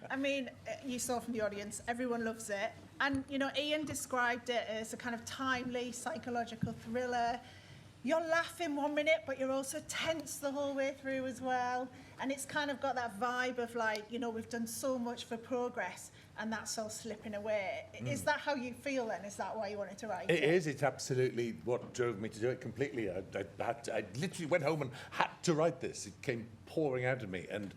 I mean, you saw from the audience, everyone loves it. And, you know, Ian described it as a kind of timely psychological thriller. You're laughing 1 minute, but you're also tense the whole way through as well. And it's kind of got that vibe of like, you know, we've done so much for progress and that's all slipping away. Is that how you feel then? Is that why you wanted to write it? It is. It's absolutely what drove me to do it completely. I literally went home and had to write this. It came pouring out of me. And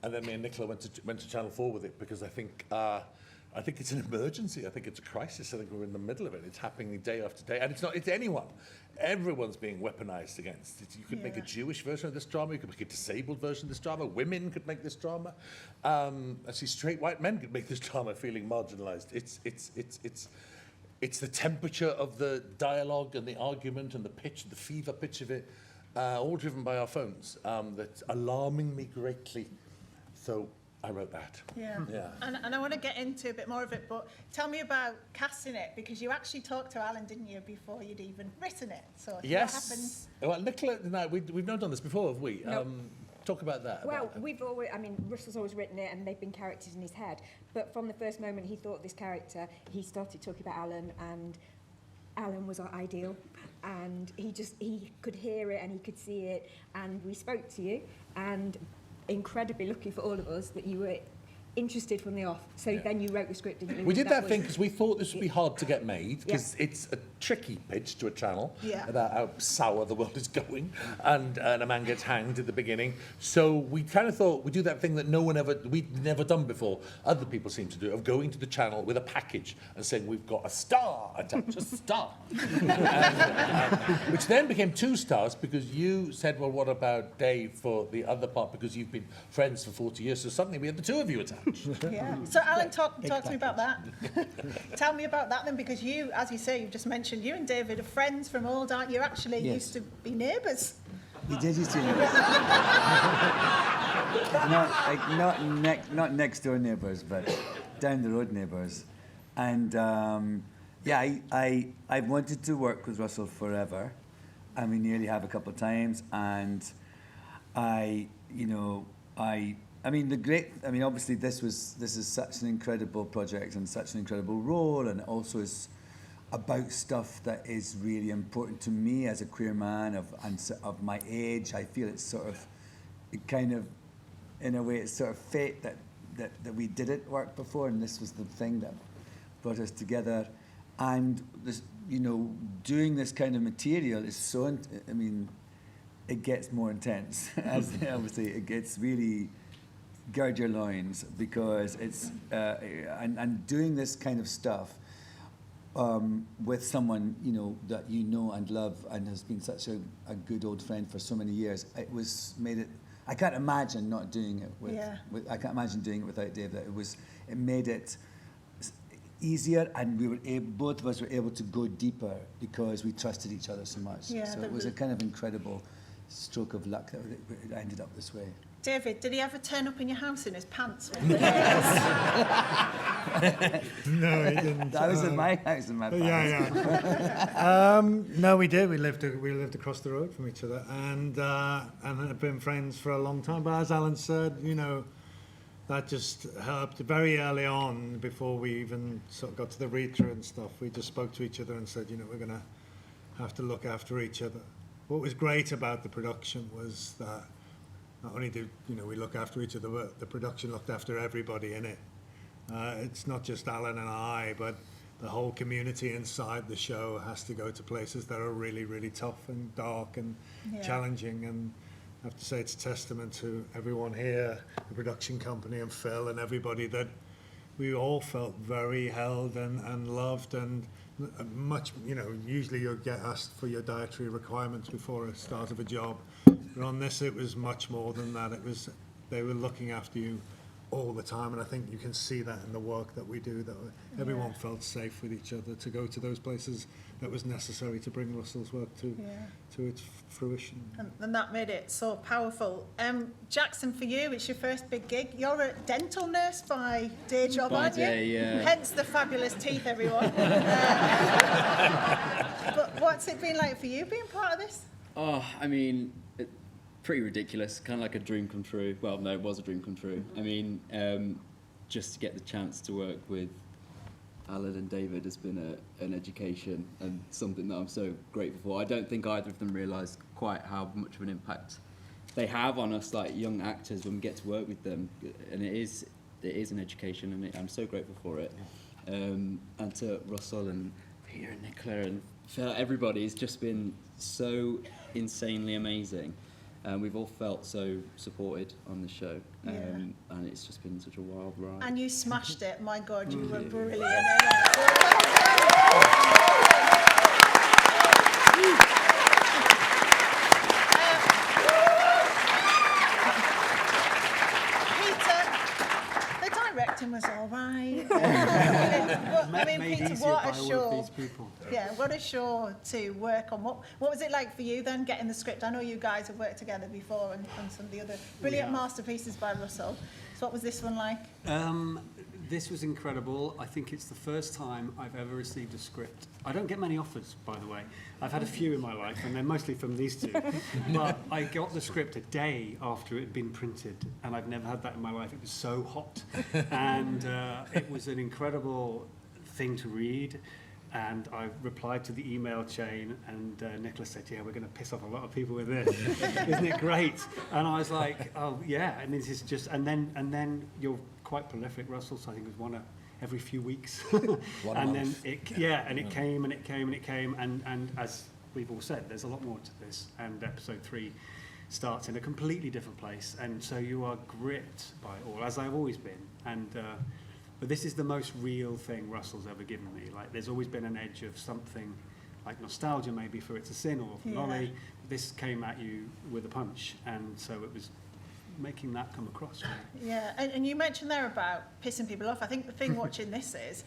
then me and Nicola went to Channel 4 with it because I think it's an emergency. I think it's a crisis. I think we're in the middle of it. It's happening day after day. And it's anyone. Everyone's being weaponized against. You could make a Jewish version of this drama. You could make a disabled version of this drama. Women could make this drama. Actually, straight white men could make this drama feeling marginalized. It's the temperature of the dialogue and the argument and the pitch, the fever pitch of it, all driven by our phones. That's alarming me greatly. So I wrote that. Yeah. And I want to get into a bit more of it, but tell me about casting it, because you actually talked to Alan, didn't you, before you'd even written it? So yes. What happens? Well, Nicola and I, we've not done this before, have we? No. Talk about that. Well, Russell's always written it and they've been characters in his head. But from the first moment he thought this character, he started talking about Alan, and Alan was our ideal. And he could hear it and he could see it. And we spoke to you, and incredibly lucky for all of us that you were interested from the off. So then you wrote the script, didn't you? We did that thing because we thought this would be hard to get made, because it's a tricky pitch to a channel about how sour the world is going, and a man gets hanged at the beginning. So we kind of thought we'd do that thing that we'd never done before. Other people seem to do, of going to the channel with a package and saying, we've got a star attached, a star. Which then became 2 stars because you said, well, what about Dave for the other part, because you've been friends for 40 years, so suddenly we had the 2 of you attached. Yeah. So Alan, talk to me about that. Tell me about that then, because you, as you say, you've just mentioned, you and David are friends from old, aren't you? Actually used to be neighbours. We did used to be neighbours. not next door neighbours, but down the road neighbours. And I've wanted to work with Russell forever, and we nearly have a couple of times. And obviously this is such an incredible project and such an incredible role, and it also is about stuff that is really important to me as a queer man of my age. I feel it's in a way, it's sort of fate that we did it work before, and this was the thing that brought us together. And this, doing this kind of material is so, it gets more intense. As obviously, it gets really gird your loins, because it's and doing this kind of stuff with someone that you know and love and has been such a good old friend for so many years. I can't imagine not doing it with. I can't imagine doing it without Dave. It made it easier, and both of us were able to go deeper because we trusted each other so much. Yeah, so it was a kind of incredible stroke of luck that it ended up this way. David, did he ever turn up in your house in his pants? No, he didn't. That was in my house in my pants. Yeah. No, we did. We lived across the road from each other, and had been friends for a long time. But as Alan said, that just helped very early on, before we even sort of got to the read-through and stuff. We just spoke to each other and said, we're going to have to look after each other. What was great about the production was that not only did we look after each other, but the production looked after everybody in it. It's not just Alan and I, but the whole community inside the show has to go to places that are really, really tough and dark and challenging. And I have to say, it's a testament to everyone here, the production company and Phil and everybody, that we all felt very held and loved, and much, usually you'll get asked for your dietary requirements before a start of a job. But on this, it was much more than that. They were looking after you all the time, and I think you can see that in the work that we do, that everyone felt safe with each other to go to those places that was necessary to bring Russell's work to its fruition. And that made it so powerful. Jackson, for you, it's your first big gig. You're a dental nurse by day job, aren't you? Yeah. Hence the fabulous teeth, everyone. But what's it been like for you being part of this? Oh, pretty ridiculous, kind of like a dream come true. Well, no, it was a dream come true. just to get the chance to work with Alan and David has been an education and something that I'm so grateful for. I don't think either of them realise quite how much of an impact they have on us, like young actors, when we get to work with them. And it is an education, and I'm so grateful for it. And to Russell and Peter and Nicola and Phil, everybody has just been so insanely amazing. We've all felt so supported on the show, and it's just been such a wild ride. And you smashed it. My God, you were brilliant. Peter, the directing was all right. I mean, Peter, what a show. Yeah, what a show to work on. What was it like for you then, getting the script? I know you guys have worked together before on some of the other brilliant masterpieces by Russell. So what was this one like? This was incredible. I think it's the first time I've ever received a script. I don't get many offers, by the way. I've had a few in my life, and they're mostly from these two. But I got the script a day after it had been printed, and I've never had that in my life. It was so hot. And it was an incredible thing to read. And I replied to the email chain, and Nicholas said, yeah, we're going to piss off a lot of people with this. Isn't it great? And I was like, oh, yeah. And this is just, and then you're quite prolific, Russell, so I think it was one every few weeks. And then it came and it came and it came. And as we've all said, there's a lot more to this. And episode 3 starts in a completely different place. And so you are gripped by it all, as I've always been. And but this is the most real thing Russell's ever given me. Like, there's always been an edge of something like nostalgia, maybe for It's a Sin or for Lolly. This came at you with a punch, and so it was making that come across. Really. Yeah, and you mentioned there about pissing people off. I think the thing watching this is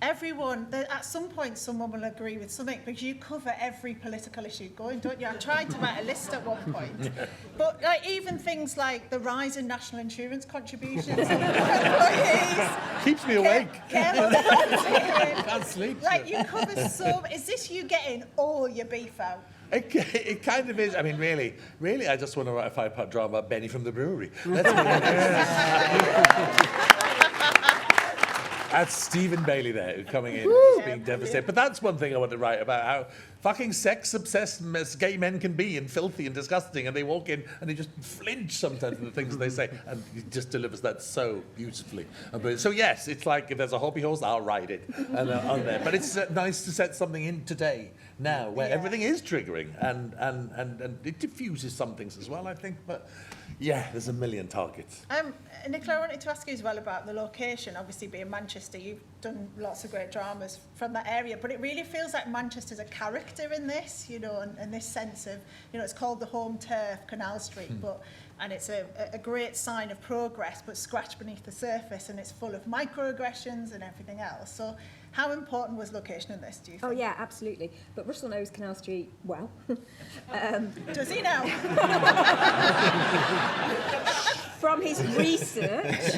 everyone, at some point someone will agree with something, because you cover every political issue going, don't you? I tried to write a list at one point. But like, even things like the rise in national insurance contributions of employees. Keeps me awake. Can't sleep. Like, you cover so... Is this you getting all your beef out? It kind of is. I mean, really, I just want to write a 5-part drama about Benny from the brewery. That's Stephen Bailey there, who's coming in, just being devastated. But that's one thing I want to write about, how fucking sex-obsessed gay men can be, and filthy and disgusting, and they walk in and they just flinch sometimes from the things they say, and he just delivers that so beautifully. So yes, it's like, if there's a hobby horse, I'll ride it and on there. But it's nice to set something in today, now, where everything is triggering, and it diffuses some things as well, I think. But yeah, there's a million targets. Nicola, I wanted to ask you as well about the location. Obviously, being Manchester, you've done lots of great dramas from that area, but it really feels like Manchester's a character in this, you know, and this sense of, you know, it's called the home turf, Canal Street, and it's a great sign of progress, but scratched beneath the surface, and it's full of microaggressions and everything else. So how important was location in this, do you think? Oh, yeah, absolutely. But Russell knows Canal Street well. Does he now? From his research.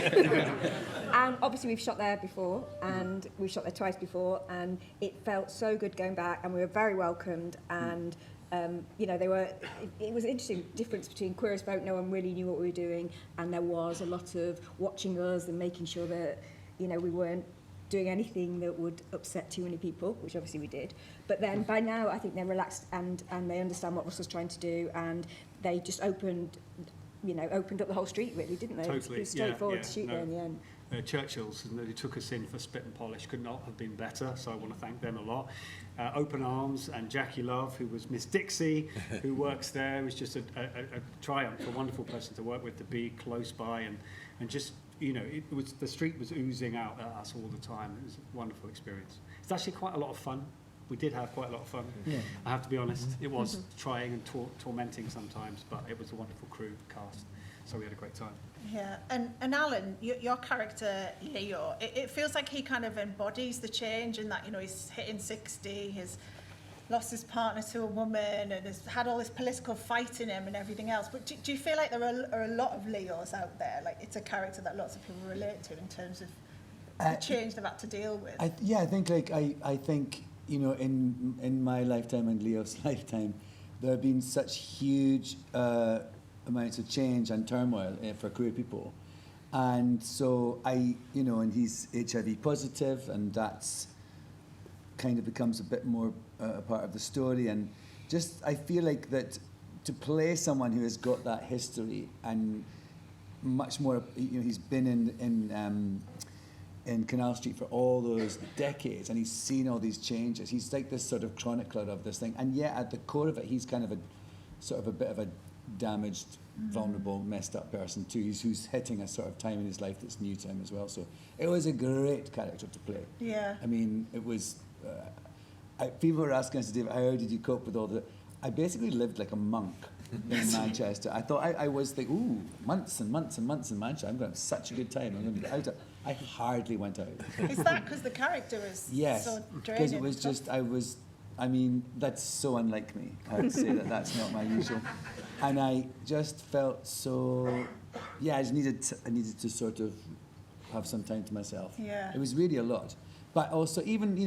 And obviously we've shot there before, and we've shot there twice before, and it felt so good going back, and we were very welcomed, and you know, it was an interesting difference between Queer as Folk, no one really knew what we were doing, and there was a lot of watching us and making sure that, you know, we weren't doing anything that would upset too many people, which obviously we did. But then by now I think they're relaxed and they understand what Russell's trying to do, and they just opened up the whole street, really, didn't they? Totally. It was straightforward to shoot there in the end. Churchill's, who took us in for Spit and Polish, could not have been better, so I want to thank them a lot. Open Arms and Jackie Love, who was Miss Dixie, who works there. It was just a triumph, a wonderful person to work with, to be close by, and just, you know, the street was oozing out at us all the time. It was a wonderful experience. It's actually quite a lot of fun. We did have quite a lot of fun. Yeah. I have to be honest. It was trying and tormenting sometimes, but it was a wonderful crew cast, so we had a great time. Yeah, and Alan, your character Leo, it feels like he kind of embodies the change in that, you know, he's hitting 60, he's lost his partner to a woman, and has had all this political fight in him and everything else. But do you feel like there are a lot of Leos out there? Like, it's a character that lots of people relate to in terms of the change they've had to deal with? I think, you know, in my lifetime and Leo's lifetime, there have been such huge amounts of change and turmoil for queer people. And so and he's HIV positive, and that's kind of becomes a bit more a part of the story. And just, I feel like that to play someone who has got that history and much more, he's been in Canal Street for all those decades, and he's seen all these changes. He's like this sort of chronicler of this thing, and yet at the core of it, he's kind of a bit of a damaged, vulnerable, messed up person too. Who's hitting a sort of time in his life that's new to him as well. So it was a great character to play. Yeah. I mean, it was. People were asking us today, how did you cope with all the? I basically lived like a monk in Manchester. I thought I was like, ooh, months and months and months in Manchester. I'm going to have such a good time. I'm going to be out. I hardly went out. Is that because the character was Yes, so draining? because it was just, I mean, that's so unlike me. I would say that's not my usual. And I just felt so, I needed to sort of have some time to myself. Yeah. It was really a lot. But also even,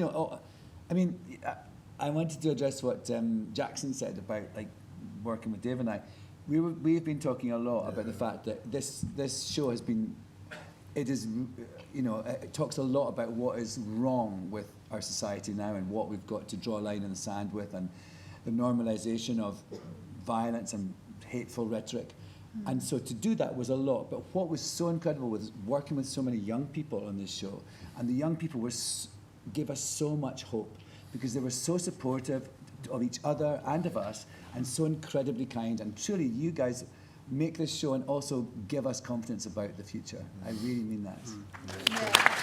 I wanted to address what Jackson said about like working with Dave and I. We've been talking a lot about the fact that this show has been, it talks a lot about what is wrong with our society now and what we've got to draw a line in the sand with, and the normalisation of violence and hateful rhetoric. And so to do that was a lot. But what was so incredible was working with so many young people on this show, and the young people gave us so much hope, because they were so supportive of each other and of us, and so incredibly kind. And truly, you guys make this show and also give us confidence about the future. I really mean that. Yeah.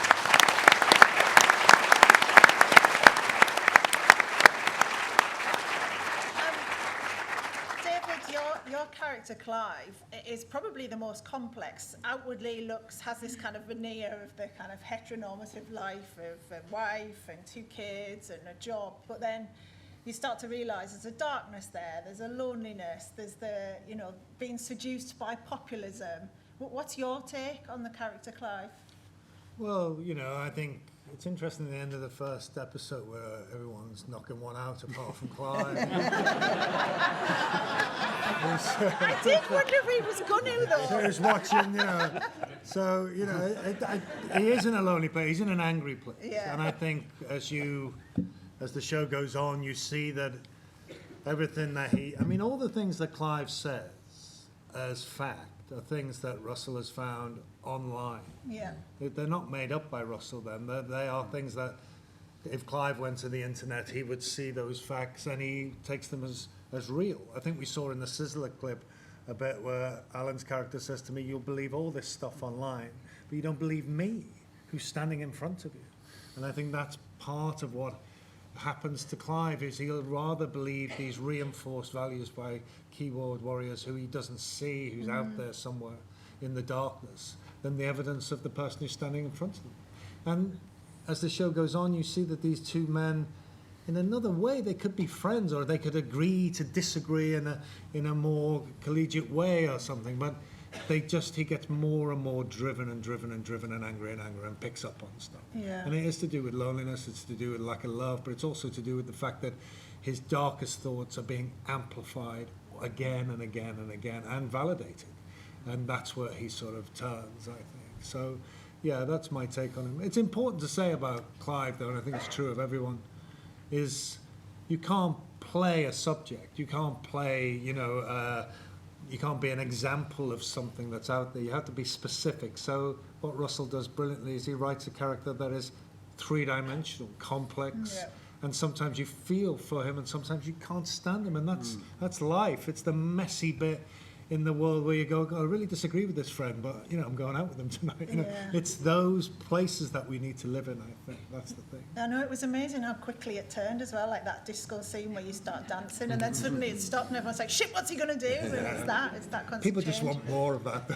Your character Clive is probably the most complex. Outwardly has this kind of veneer of the kind of heteronormative life of a wife and 2 kids and a job, but then you start to realise there's a darkness there, there's a loneliness, there's the, being seduced by populism. What's your take on the character Clive? Well, I think it's interesting at the end of the first episode where everyone's knocking one out apart from Clive. I did wonder if he was going to, though. So he was watching, So, he is in a lonely place, he's in an angry place. Yeah. And I think as the show goes on, you see that everything that all the things that Clive says as fact are things that Russell has found online. Yeah. They're not made up by Russell then. They are things that if Clive went to the internet, he would see those facts and he takes them as real. I think we saw in the Sizzler clip a bit where Alan's character says to me, you'll believe all this stuff online, but you don't believe me, who's standing in front of you. And I think that's part of what happens to Clive, is he'll rather believe these reinforced values by keyboard warriors who he doesn't see, who's out there somewhere in the darkness, than the evidence of the person who's standing in front of them. And as the show goes on, you see that these two men, in another way, they could be friends, or they could agree to disagree in a more collegiate way or something, but he gets more and more driven and angry and picks up on stuff. Yeah. And it is to do with loneliness, it's to do with lack of love, but it's also to do with the fact that his darkest thoughts are being amplified again and again and again and validated. And that's where he sort of turns, I think. So, yeah, that's my take on him. It's important to say about Clive, though, and I think it's true of everyone, is you can't play a subject. You can't play, you can't be an example of something that's out there. You have to be specific. So what Russell does brilliantly is he writes a character that is 3-dimensional, complex, and sometimes you feel for him and sometimes you can't stand him, and that's life. It's the messy bit in the world where you go, I really disagree with this friend, but I'm going out with them tonight. It's those places that we need to live in, I think. That's the thing. I know, it was amazing how quickly it turned as well, like that disco scene where you start dancing and then suddenly it stopped and everyone's like, shit, what's he going to do? And it's that constant People just change. want more of that.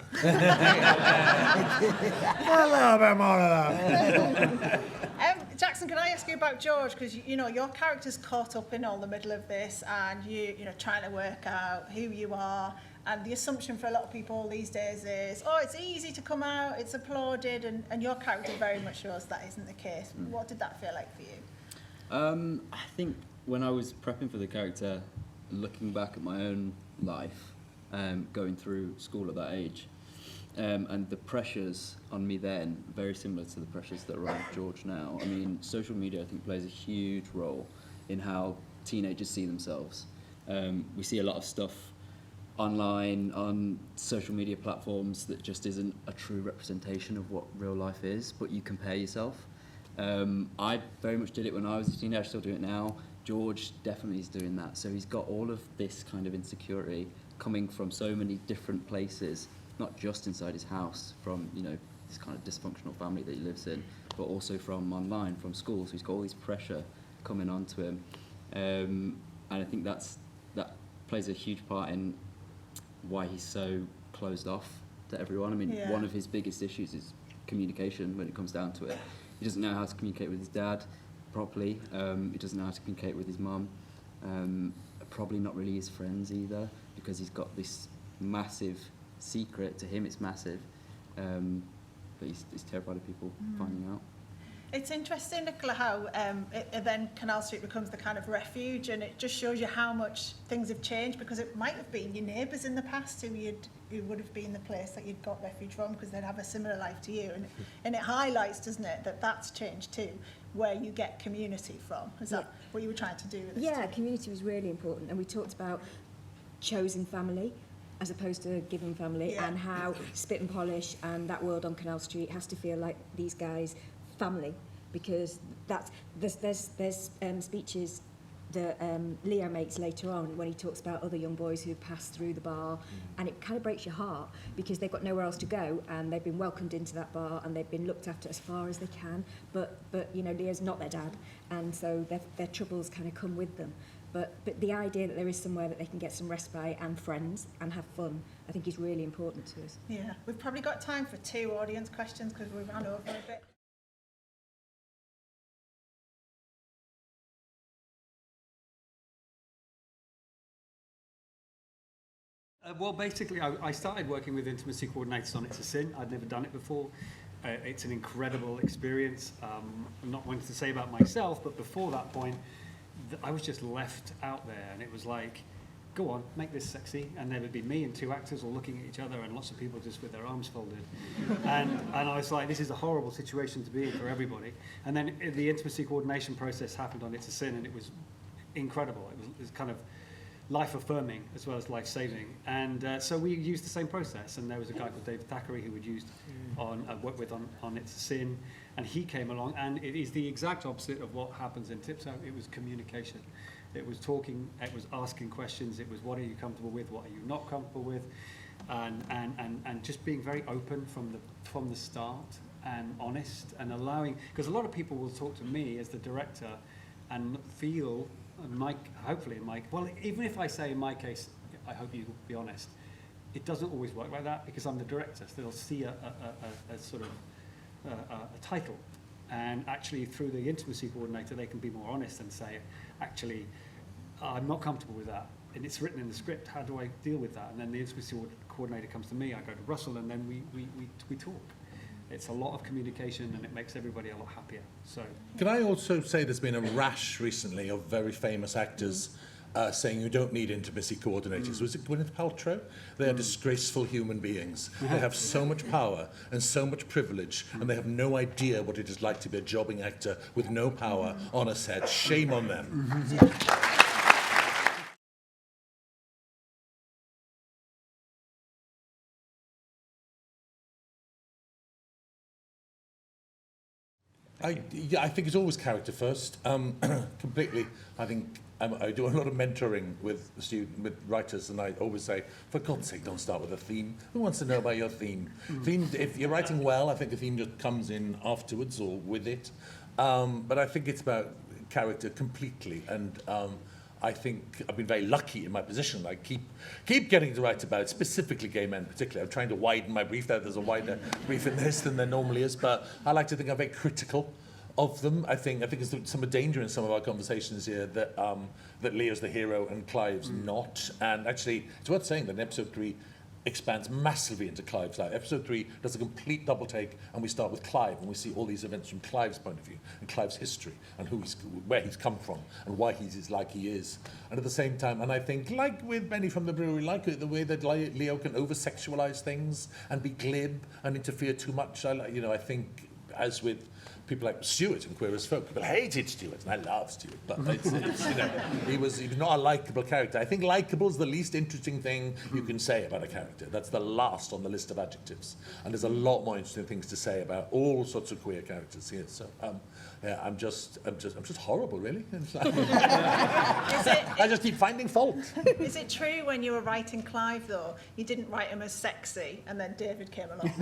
A little bit more of that. Jackson, can I ask you about George? Because your character's caught up in all the middle of this, and you're trying to work out who you are. And the assumption for a lot of people these days is, it's easy to come out, it's applauded, and your character very much shows that isn't the case. What did that feel like for you? I think when I was prepping for the character, looking back at my own life, going through school at that age, And the pressures on me then, very similar to the pressures that are on George now. I mean, social media, I think, plays a huge role in how teenagers see themselves. We see a lot of stuff online, on social media platforms, that just isn't a true representation of what real life is, but you compare yourself. I very much did it when I was a teenager, I still do it now. George definitely is doing that. So he's got all of this kind of insecurity coming from so many different places, not just inside his house, from, you know, this kind of dysfunctional family that he lives in, but also from online, from school. So he's got all this pressure coming onto him. And I think that plays a huge part in why he's so closed off to everyone. I mean, Yeah. one of his biggest issues is communication when it comes down to it. He doesn't know how to communicate with his dad properly. He doesn't know how to communicate with his mum. Probably not really his friends either, because he's got this massive secret. To him, it's massive, but he's terrified of people finding out. It's interesting, Nicola, how then Canal Street becomes the kind of refuge, and it just shows you how much things have changed, because it might have been your neighbours in the past who would have been the place that you'd got refuge from, because they'd have a similar life to you, and it highlights, doesn't it, that that's changed too, where you get community from. Is that what you were trying to do with this? Yeah, community was really important, and we talked about chosen family as opposed to given family, and how spit and polish and that world on Canal Street has to feel like these guys' family, because there's speeches that Leo makes later on when he talks about other young boys who've passed through the bar, and it kind of breaks your heart because they've got nowhere else to go, and they've been welcomed into that bar and they've been looked after as far as they can, but you know, Leo's not their dad, and so their troubles kind of come with them. But the idea that there is somewhere that they can get some respite and friends and have fun, I think is really important to us. Yeah, we've probably got time for 2 audience questions because we've run over a bit. Well, basically, I started working with intimacy coordinators on It's a Sin. I'd never done it before. It's an incredible experience. I'm not wanting to say about myself, but before that point, I was just left out there, and it was like, go on, make this sexy, and there would be me and 2 actors all looking at each other, and lots of people just with their arms folded. and I was like, this is a horrible situation to be in for everybody. And then the intimacy coordination process happened on It's a Sin, and it was incredible. It was kind of life-affirming as well as life-saving, and so we used the same process. And there was a guy called David Thackeray who would used worked with on It's a Sin, and he came along, and it is the exact opposite of what happens in Tiptoe. It was communication, it was talking, it was asking questions, it was what are you comfortable with, what are you not comfortable with, and just being very open from the start, and honest, and allowing, because a lot of people will talk to me as the director and feel, hopefully in Mike, well, even if I say in my case, I hope you'll be honest, it doesn't always work like that, because I'm the director, so they'll see a sort of a title, and actually through the intimacy coordinator they can be more honest and say, actually, I'm not comfortable with that, and it's written in the script, how do I deal with that? And then the intimacy coordinator comes to me, I go to Russell, and then we talk. It's a lot of communication, and it makes everybody a lot happier. So, can I also say there's been a rash recently of very famous actors saying you don't need intimacy coordinators. Was it Gwyneth Paltrow? They are disgraceful human beings. They have so much power and so much privilege, and they have no idea what it is like to be a jobbing actor with no power on a set. Shame on them. I think it's always character first. Completely. I think I do a lot of mentoring with writers, and I always say, for God's sake, don't start with a theme. Who wants to know about your theme? Theme. If you're writing well, I think the theme just comes in afterwards or with it. But I think it's about character completely, and I think I've been very lucky in my position. I keep getting to write about specifically gay men, particularly. I'm trying to widen my brief. There's a wider brief in this than there normally is, but I like to think I'm very critical of them. I think there's some danger in some of our conversations here that Leo's the hero and Clive's not. And actually, it's worth saying that in episode 3, expands massively into Clive's life. Episode 3 does a complete double take, and we start with Clive, and we see all these events from Clive's point of view, and Clive's history, and where he's come from, and why he's like he is. And at the same time, and I think, like with Benny from the Brewery, like it, the way that Leo can over-sexualize things and be glib and interfere too much. I think, as with people like Stuart and Queer as Folk, people hated Stuart, and I love Stuart, but he was not a likeable character. I think likeable is the least interesting thing you can say about a character. That's the last on the list of adjectives, and there's a lot more interesting things to say about all sorts of queer characters here. So, I'm just horrible, really. I just keep finding fault. Is it true when you were writing Clive, though, you didn't write him as sexy, and then David came along?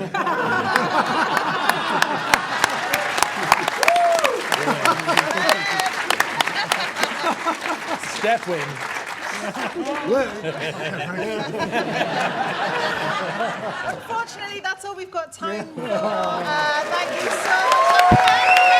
Steph win. Unfortunately, that's all we've got time for. Thank you so much.